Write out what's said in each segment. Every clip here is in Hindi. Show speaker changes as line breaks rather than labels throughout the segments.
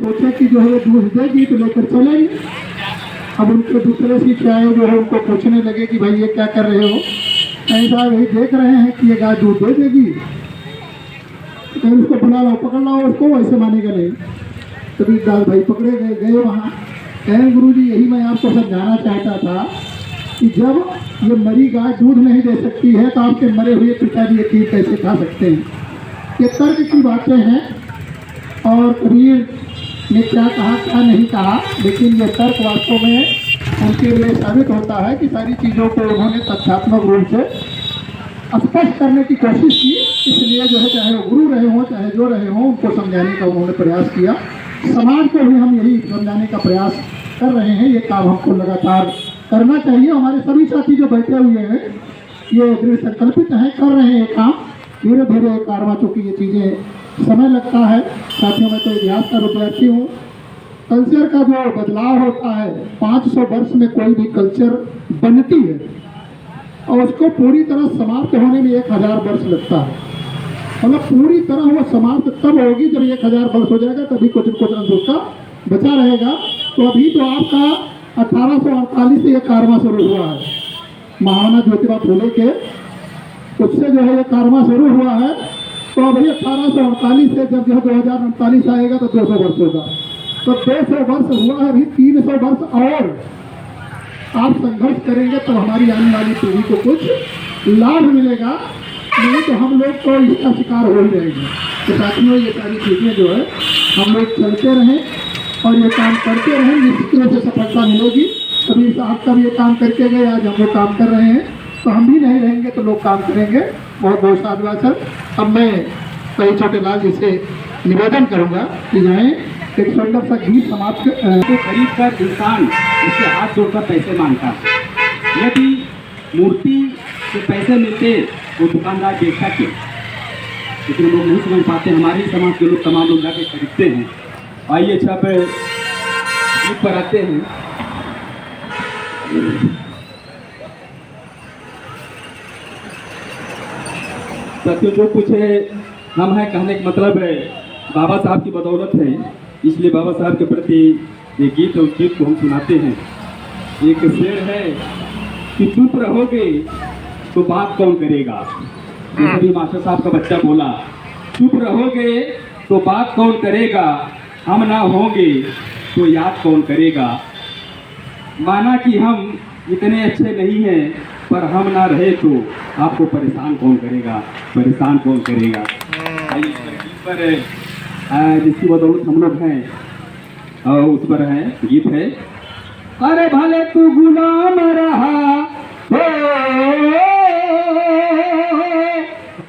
सोचे कि जो है दूध देगी तो लेकर चलेंगे। अब उनके दूसरे शिष्य आए जो है उनको पूछने लगे कि भाई ये क्या कर रहे हो? कहीं साहब यही देख रहे हैं कि ये गाय दूध दे देगी, कहीं उसको बुला लो, पकड़ लो उसको, वैसे मानेगा नहीं। कबीरदास भाई पकड़े गए वहाँ। कहें गुरु जी यही मैं आपको समझाना चाहता था कि जब ये मरी गाय दूध नहीं दे सकती है तो आपके मरे हुए पिताजी ये खीर कैसे खा सकते हैं? ये तर्क की बातें हैं और कबीर ने क्या कहा क्या नहीं कहा, लेकिन ये तर्क वास्तव में उनके लिए साबित होता है कि सारी चीज़ों को उन्होंने तथ्यात्मक रूप से स्पष्ट करने की कोशिश की। इसलिए जो है चाहे वो गुरु रहे हों चाहे जो रहे हों उनको समझाने का उन्होंने प्रयास किया। समाज को भी हम यही समझाने का प्रयास कर रहे हैं। ये काम हमको लगातार करना चाहिए। हमारे सभी साथी जो बैठे हुए हैं ये दृढ़ संकल्पित हैं, कर रहे हैं ये काम। धीरे धीरे कारवा, चूँकि ये चीज़ें समय लगता है। साथियों में तो इतिहास का विद्यार्थी हूँ। कल्चर का जो बदलाव होता है 500 वर्ष में कोई भी कल्चर बनती है और उसको पूरी तरह समाप्त होने में 1000 वर्ष लगता है। मतलब पूरी तरह वो समाप्त तब होगी जब 1000 वर्ष हो जाएगा, तभी कुछ अंश उसका बचा रहेगा। तो अभी तो आपका 1848 से ये कारवां शुरू हुआ है, महाराणा ज्योतिबा फूले के उससे जो है ये कारवां शुरू हुआ है। तो अभी 1848 से जब जो 2048 आएगा तो 200 वर्ष होगा। तो 200 वर्ष हुआ है, अभी 300 वर्ष और आप संघर्ष करेंगे तो हमारी आने वाली पीढ़ी को कुछ लाभ मिलेगा, नहीं तो हम लोग तो इसका शिकार हो ही रहेंगे। तो साथियों ये सारी चीज़ें जो है हम लोग चलते रहें और ये काम करते रहें, निश्चित रूप से सफलता मिलेगी। कभी साहब का भी ये काम करके गए, आज हम लोग काम कर रहे हैं, तो हम भी नहीं रहेंगे तो लोग काम करेंगे। बहुत बहुत साधुवाद सर। अब मैं कई छोटे लाल जी से निवेदन करूँगा कि जाएँ एक सुंदर सा गीत समाप्त
को खरीद कर इंसान उसके हाथ जोड़कर पैसे मांगता है। यदि मूर्ति से पैसे मिलते वो दुकानदार बेचता क्यों? लेकिन लोग नहीं समझ पाते। हमारे समाज के लोग तमाम लोग जाके खरीदते हैं। आइए अच्छा पे गीत पर आते हैं। सत्य जो कुछ है हम है कहने का मतलब है बाबा साहब की बदौलत है, इसलिए बाबा साहब के प्रति ये गीत और गीत को हम सुनाते हैं। एक शेर है कि चुप रहोगे तो बात कौन करेगा। जैसे भी मास्टर साहब का बच्चा बोला, चुप रहोगे तो बात कौन करेगा, हम ना होंगे तो याद कौन करेगा। माना कि हम इतने अच्छे नहीं हैं, पर हम ना रहे तो आपको परेशान कौन करेगा, परेशान कौन करेगा। पर जिसकी बदौलत हम लोग हैं और उस पर है गीत है। अरे भले तू गुलाम रहा हो,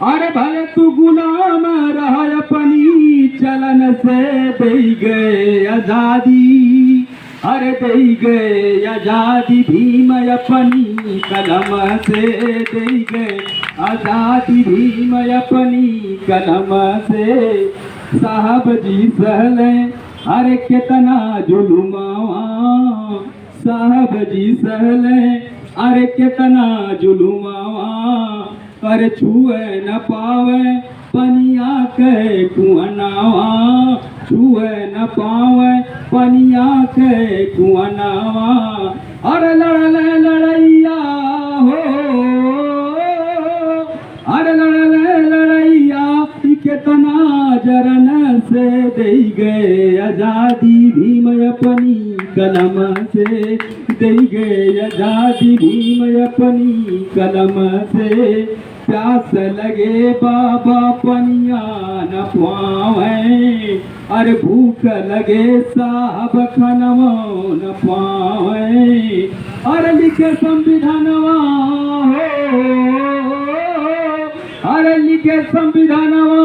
अरे भले तू गुलाम रहा, अपनी चलन से दे गए आजादी, अरे दे गए आजादी भीम अपनी कलम से दे गए आजादी भीम अपनी कलम से। साहब जी सहले अरे कितना जुलुमावा, साहब जी सहले अरे कितना जुलुमावा, अरे छुए न पावे पनिया के कुआनावा, छुए न पावे पनिया के कुआनावा। अरे लड़ले लड़ैया हो, अरे लड़ले लड़ैया कितना जरन से दे गए आजादी भीम अपनी कलम से, दे गए आजादी भीम अपनी कलम से। प्यास लगे बाबा पनिया न पावे, अरे भूख लगे साहब खनवा न पावे, अरे लिखे संविधानवा हो, अरे लिखे संविधानवा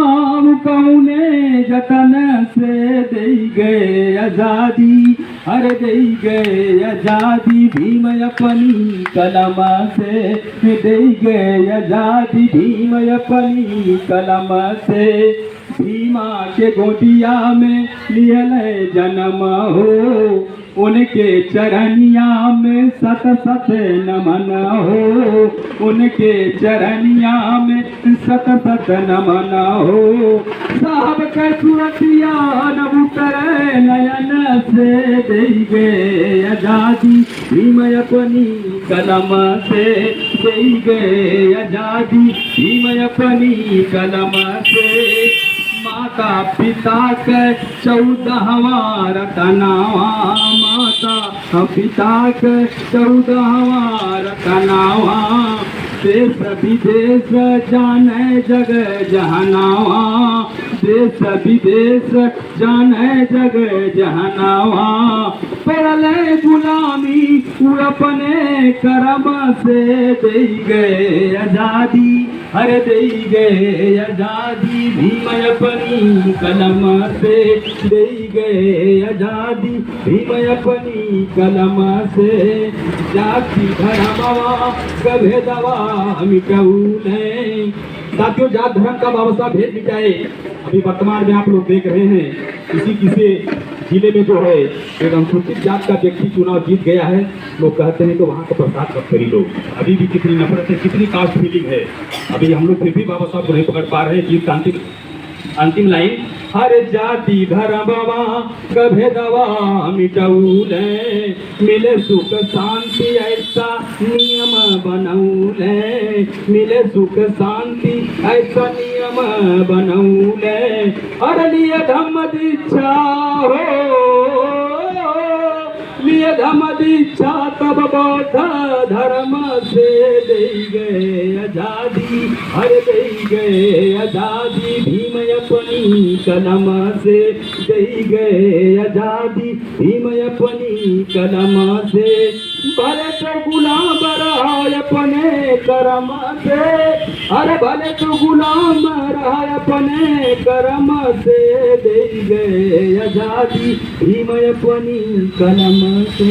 कौने जतन से दे गए आजादी, अरे दे गए आजादी भीम अपनी कलम से, दे गए आजादी भीम अपनी कलम से। भीमा के गोदिया में लियल जन्म हो, उनके चरनिया में सत सत नमन हो, उनके चरनिया में सत सत नमन हो। साहब के सुरतिया न उतरे नयन गए आजादी भीम अपनी कलम से दे गए आजादी भीम अपनी कलम से माता पिता के 14वां रतनावा माता पिता के 14वां रतनावा देश विदेश जाने जग जहनावा देश विदेश जाने जग जहनावा पहले गुलामी वो अपने करम से दे गए आजादी हर दे गए आजादी भीम अपनी कलम से दे गए आजादी भीम अपनी कलम से जाति धर्मवा कभे दवा मिटाऊले। साथियों, जात धर्म का बाबा साहब भेद मिटाए अभी वर्तमान में आप लोग देख रहे हैं किसी किसी जिले में जो है एक अनुसूचित जात का व्यक्ति चुनाव जीत गया है, लोग कहते हैं तो वहाँ का प्रसाद मत करी लो। अभी भी कितनी नफरत है, कितनी कास्ट फीलिंग है, अभी हम लोग फिर भी बाबा साहब को नहीं पकड़ पा रहे हैं। जीत का अंतिम लाइन, हर जाति धर्मवा कभे दवा मिटौले मिले सुख शांति ऐसा नियम बनौले मिले सुख शांति ऐसा नियम बनौले अरे लिए धम्म दीक्षा हो लिए धम्म दीक्षा तब बौद्ध धर्म से दे गए आजादी हर दे गए आजादी भीम अपनी कलम से दे गए आजादी भीम अपनी कलम से भले तो गुलाम रहा अपने कर्म से अरे भले तो गुलाम रहा अपने कर्म से दे गए आजादी भीम अपनी कलम से।